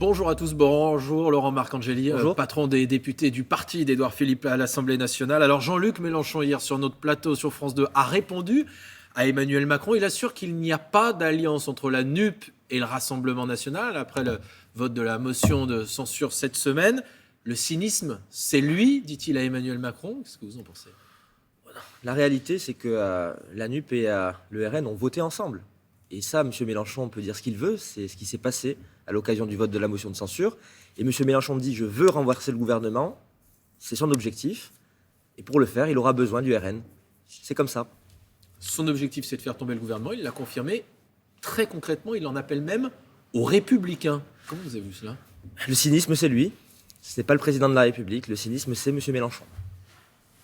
Bonjour à tous, bonjour Laurent Marcangeli, Bonjour. patron des députés du parti d'Édouard Philippe à l'Assemblée nationale. Alors Jean-Luc Mélenchon hier sur notre plateau sur France 2 a répondu à Emmanuel Macron. Il assure qu'il n'y a pas d'alliance entre la NUP et le Rassemblement national après le vote de la motion de censure cette semaine. Le cynisme, c'est lui, dit-il à Emmanuel Macron. Qu'est-ce que vous en pensez ? La réalité, c'est que la NUP et le RN ont voté ensemble. Et ça, M. Mélenchon peut dire ce qu'il veut, c'est ce qui s'est passé à l'occasion du vote de la motion de censure. Et M. Mélenchon dit « je veux renverser le gouvernement », c'est son objectif. Et pour le faire, il aura besoin du RN. C'est comme ça. Son objectif, c'est de faire tomber le gouvernement. Il l'a confirmé. Très concrètement, il en appelle même aux Républicains. Comment vous avez vu cela ? Le cynisme, c'est lui. Ce n'est pas le président de la République. Le cynisme, c'est M. Mélenchon.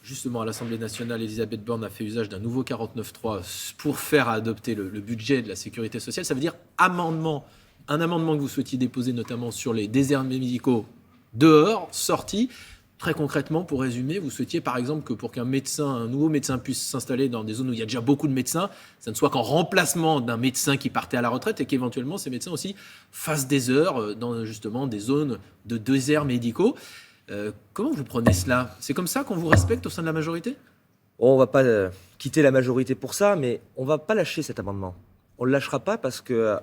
Justement, à l'Assemblée nationale, Elisabeth Borne a fait usage d'un nouveau 49.3 pour faire adopter le budget de la sécurité sociale. Ça veut dire un amendement que vous souhaitiez déposer notamment sur les déserts médicaux dehors, sortis. Très concrètement, pour résumer, vous souhaitiez par exemple que pour qu'un nouveau médecin puisse s'installer dans des zones où il y a déjà beaucoup de médecins, ça ne soit qu'en remplacement d'un médecin qui partait à la retraite et qu'éventuellement ces médecins aussi fassent des heures dans justement des zones de déserts médicaux. Comment vous prenez cela ? C'est comme ça qu'on vous respecte au sein de la majorité ? On ne va pas quitter la majorité pour ça, mais on ne va pas lâcher cet amendement. On ne le lâchera pas parce que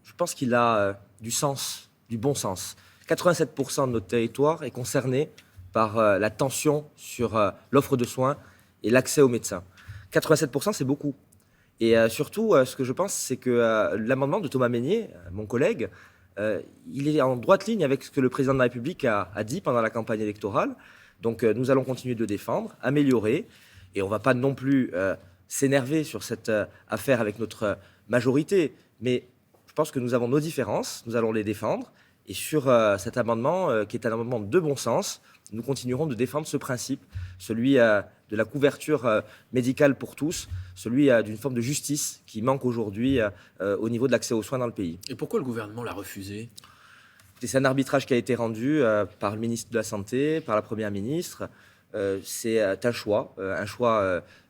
je pense qu'il a du sens, du bon sens. 87% de notre territoire est concerné par la tension sur l'offre de soins et l'accès aux médecins. 87%, c'est beaucoup. Et surtout, ce que je pense, c'est que l'amendement de Thomas Mesnier, mon collègue, il est en droite ligne avec ce que le président de la République a dit pendant la campagne électorale. Donc nous allons continuer de défendre, améliorer, et on ne va pas non plus s'énerver sur cette affaire avec notre majorité. Mais je pense que nous avons nos différences, nous allons les défendre. Et sur cet amendement, qui est un amendement de bon sens, nous continuerons de défendre ce principe, celui de la couverture médicale pour tous, celui d'une forme de justice qui manque aujourd'hui au niveau de l'accès aux soins dans le pays. Et pourquoi le gouvernement l'a refusé ? C'est un arbitrage qui a été rendu par le ministre de la Santé, par la Première ministre. C'est un choix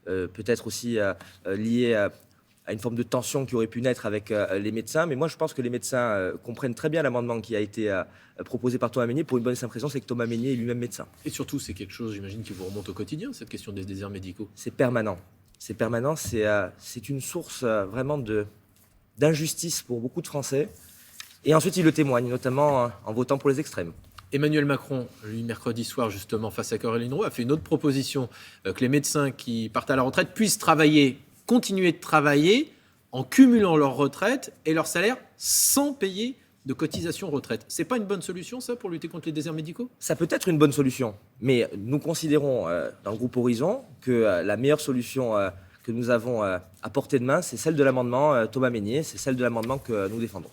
peut-être aussi lié à une forme de tension qui aurait pu naître avec les médecins. Mais moi, je pense que les médecins comprennent très bien l'amendement qui a été proposé par Thomas Mesnier pour une bonne et simple raison, c'est que Thomas Mesnier est lui-même médecin. Et surtout, c'est quelque chose, j'imagine, qui vous remonte au quotidien, cette question des déserts médicaux. C'est permanent. C'est permanent. C'est une source vraiment d'injustice pour beaucoup de Français. Et ensuite, il le témoigne, notamment en votant pour les extrêmes. Emmanuel Macron, lui, mercredi soir, justement, face à Caroline Roux, a fait une autre proposition, que les médecins qui partent à la retraite puissent continuer de travailler en cumulant leur retraite et leur salaire sans payer de cotisation retraite. C'est pas une bonne solution, ça, pour lutter contre les déserts médicaux ? Ça peut être une bonne solution, mais nous considérons dans le groupe Horizon que la meilleure solution que nous avons à portée de main, c'est celle de l'amendement Thomas Mesnier, c'est celle de l'amendement que nous défendons.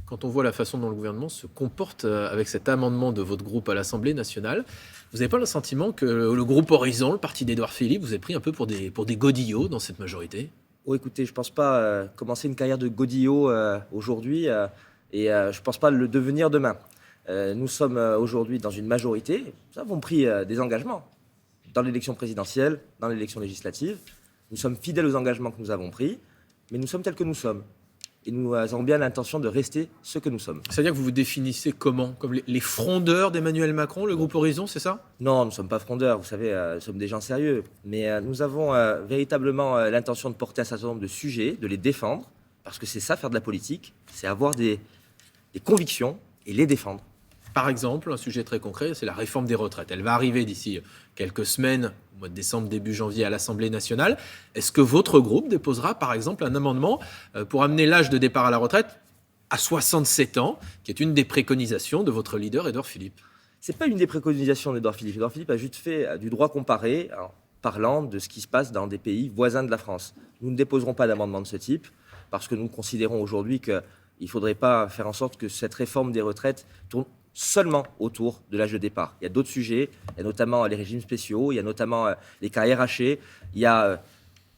Quand on voit la façon dont le gouvernement se comporte avec cet amendement de votre groupe à l'Assemblée nationale, vous n'avez pas le sentiment que le groupe Horizon, le parti d'Édouard Philippe, vous êtes pris un peu pour des godillots dans cette majorité ? Oh, écoutez, je ne pense pas commencer une carrière de godillot aujourd'hui et je ne pense pas le devenir demain. Nous sommes aujourd'hui dans une majorité, nous avons pris des engagements dans l'élection présidentielle, dans l'élection législative. Nous sommes fidèles aux engagements que nous avons pris, mais nous sommes tels que nous sommes. Et nous avons bien l'intention de rester ce que nous sommes. C'est-à-dire que vous vous définissez comment ? Comme les frondeurs d'Emmanuel Macron, le groupe Horizon, c'est ça ? Non, nous ne sommes pas frondeurs, vous savez, nous sommes des gens sérieux. Mais nous avons véritablement l'intention de porter un certain nombre de sujets, de les défendre, parce que c'est ça, faire de la politique, c'est avoir des convictions et les défendre. Par exemple, un sujet très concret, c'est la réforme des retraites. Elle va arriver d'ici quelques semaines, au mois de décembre, début janvier, à l'Assemblée nationale. Est-ce que votre groupe déposera, par exemple, un amendement pour amener l'âge de départ à la retraite à 67 ans, qui est une des préconisations de votre leader, Édouard Philippe ? Ce n'est pas une des préconisations d'Édouard Philippe. Édouard Philippe a juste fait du droit comparé en parlant de ce qui se passe dans des pays voisins de la France. Nous ne déposerons pas d'amendement de ce type, parce que nous considérons aujourd'hui qu'il ne faudrait pas faire en sorte que cette réforme des retraites tourne seulement autour de l'âge de départ. Il y a d'autres sujets, il y a notamment les régimes spéciaux, il y a notamment les carrières hachées, il y a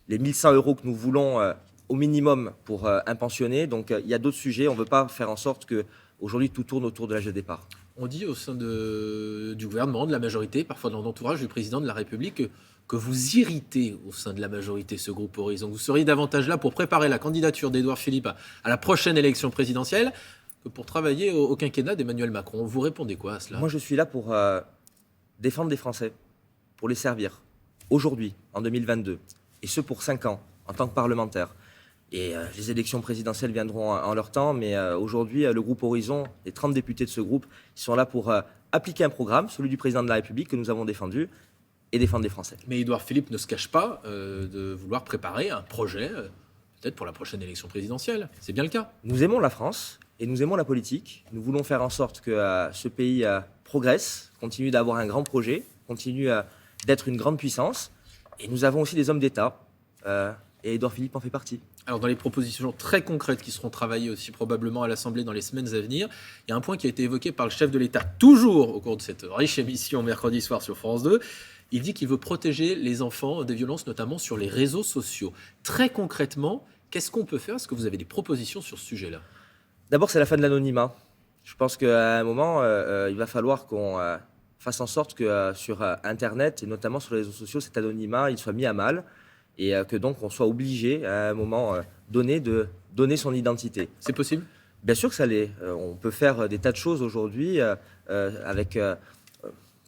les 1 100 € que nous voulons au minimum pour un pensionné. Donc il y a d'autres sujets, on ne veut pas faire en sorte qu'aujourd'hui tout tourne autour de l'âge de départ. On dit au sein du gouvernement, de la majorité, parfois dans l'entourage du président de la République, que vous irritez au sein de la majorité ce groupe Horizon. Vous seriez davantage là pour préparer la candidature d'Édouard Philippe à la prochaine élection présidentielle, que pour travailler au quinquennat d'Emmanuel Macron. Vous répondez quoi à cela? Moi, je suis là pour défendre les Français, pour les servir, aujourd'hui, en 2022, et ce pour 5 ans, en tant que parlementaire. Et les élections présidentielles viendront en leur temps, mais aujourd'hui, le groupe Horizon, les 30 députés de ce groupe, ils sont là pour appliquer un programme, celui du président de la République, que nous avons défendu, et défendre les Français. Mais Édouard Philippe ne se cache pas de vouloir préparer un projet, peut-être pour la prochaine élection présidentielle. C'est bien le cas. Nous aimons la France et nous aimons la politique. Nous voulons faire en sorte que ce pays progresse, continue d'avoir un grand projet, continue d'être une grande puissance. Et nous avons aussi des hommes d'État, et Édouard Philippe en fait partie. Alors, dans les propositions très concrètes qui seront travaillées aussi probablement à l'Assemblée dans les semaines à venir, il y a un point qui a été évoqué par le chef de l'État, toujours au cours de cette riche émission mercredi soir sur France 2. Il dit qu'il veut protéger les enfants des violences, notamment sur les réseaux sociaux. Très concrètement, qu'est-ce qu'on peut faire? Est-ce que vous avez des propositions sur ce sujet-là? D'abord, c'est la fin de l'anonymat. Je pense qu'à un moment, il va falloir qu'on fasse en sorte que sur Internet, et notamment sur les réseaux sociaux, cet anonymat il soit mis à mal. Et que donc on soit obligé à un moment donné de donner son identité. C'est possible? Bien sûr que ça l'est. On peut faire des tas de choses aujourd'hui avec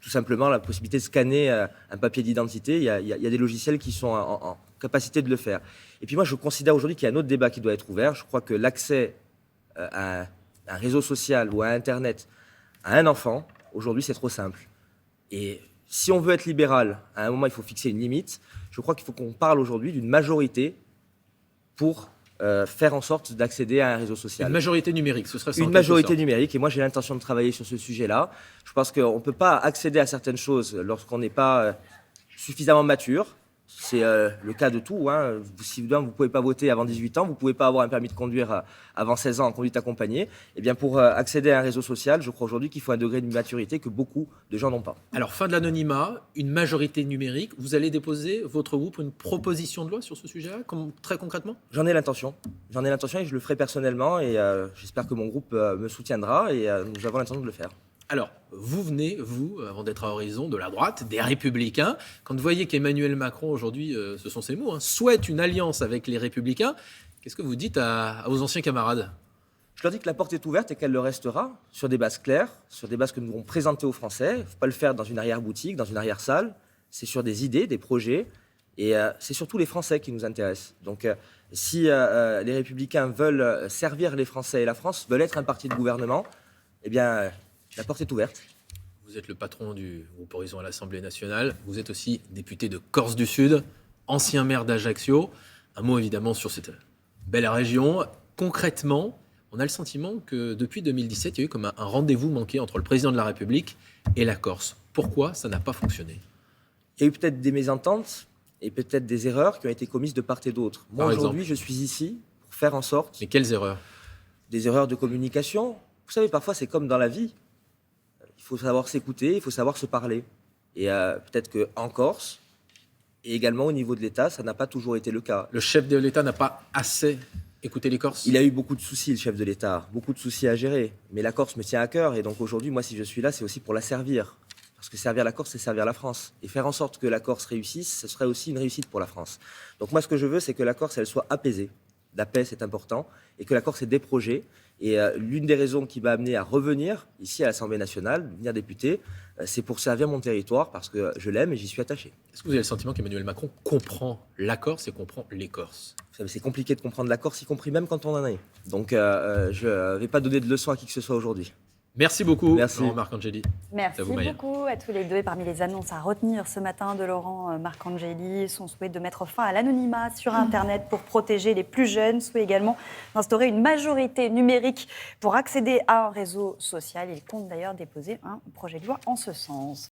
tout simplement la possibilité de scanner un papier d'identité. Il y a des logiciels qui sont en capacité de le faire. Et puis moi, je considère aujourd'hui qu'il y a un autre débat qui doit être ouvert. Je crois que l'accès à un réseau social ou à Internet à un enfant, aujourd'hui, c'est trop simple. Et si on veut être libéral, à un moment, il faut fixer une limite. Je crois qu'il faut qu'on parle aujourd'hui d'une majorité pour faire en sorte d'accéder à un réseau social. Une majorité numérique, ce serait ça? Une majorité numérique, et moi j'ai l'intention de travailler sur ce sujet-là. Je pense qu'on ne peut pas accéder à certaines choses lorsqu'on n'est pas suffisamment mature. C'est le cas de tout. Si vous ne pouvez pas voter avant 18 ans, vous ne pouvez pas avoir un permis de conduire avant 16 ans en conduite accompagnée. Eh bien, pour accéder à un réseau social, je crois aujourd'hui qu'il faut un degré de maturité que beaucoup de gens n'ont pas. Alors, fin de l'anonymat, une majorité numérique. Vous allez déposer, votre groupe, une proposition de loi sur ce sujet-là, très concrètement? J'en ai l'intention. J'en ai l'intention et je le ferai personnellement. Et j'espère que mon groupe me soutiendra et nous avons l'intention de le faire. Alors, vous venez, vous, avant d'être à Horizon, de la droite, des Républicains. Quand vous voyez qu'Emmanuel Macron, aujourd'hui, ce sont ses mots, souhaite une alliance avec les Républicains, qu'est-ce que vous dites à vos anciens camarades? Je leur dis que la porte est ouverte et qu'elle le restera, sur des bases claires, sur des bases que nous allons présenter aux Français. Il ne faut pas le faire dans une arrière-boutique, dans une arrière-salle. C'est sur des idées, des projets. Et c'est surtout les Français qui nous intéressent. Donc, si les Républicains veulent servir les Français et la France, veulent être un parti de gouvernement, eh bien... la porte est ouverte. Vous êtes le patron du groupe Horizon à l'Assemblée nationale. Vous êtes aussi député de Corse du Sud, ancien maire d'Ajaccio. Un mot évidemment sur cette belle région. Concrètement, on a le sentiment que depuis 2017, il y a eu comme un rendez-vous manqué entre le président de la République et la Corse. Pourquoi ça n'a pas fonctionné? Il y a eu peut-être des mésententes et peut-être des erreurs qui ont été commises de part et d'autre. Moi, aujourd'hui, je suis ici pour faire en sorte... Mais quelles erreurs? Des erreurs de communication. Vous savez, parfois, c'est comme dans la vie. Il faut savoir s'écouter, il faut savoir se parler. Et peut-être qu'en Corse, et également au niveau de l'État, ça n'a pas toujours été le cas. Le chef de l'État n'a pas assez écouté les Corses? Il a eu beaucoup de soucis, le chef de l'État, beaucoup de soucis à gérer. Mais la Corse me tient à cœur, et donc aujourd'hui, moi, si je suis là, c'est aussi pour la servir. Parce que servir la Corse, c'est servir la France. Et faire en sorte que la Corse réussisse, ce serait aussi une réussite pour la France. Donc moi, ce que je veux, c'est que la Corse, elle soit apaisée. La paix, c'est important, et que la Corse ait des projets. Et l'une des raisons qui m'a amené à revenir ici à l'Assemblée nationale, devenir député, c'est pour servir mon territoire, parce que je l'aime et j'y suis attaché. Est-ce que vous avez le sentiment qu'Emmanuel Macron comprend la Corse et comprend les Corses? Vous savez, c'est compliqué de comprendre la Corse, y compris même quand on en est. Donc je ne vais pas donner de leçons à qui que ce soit aujourd'hui. Merci beaucoup, Merci. Laurent Marcangeli. Merci beaucoup à tous les deux. Et parmi les annonces à retenir ce matin de Laurent Marcangeli, son souhait de mettre fin à l'anonymat sur Internet pour protéger les plus jeunes, souhait également d'instaurer une majorité numérique pour accéder à un réseau social. Il compte d'ailleurs déposer un projet de loi en ce sens.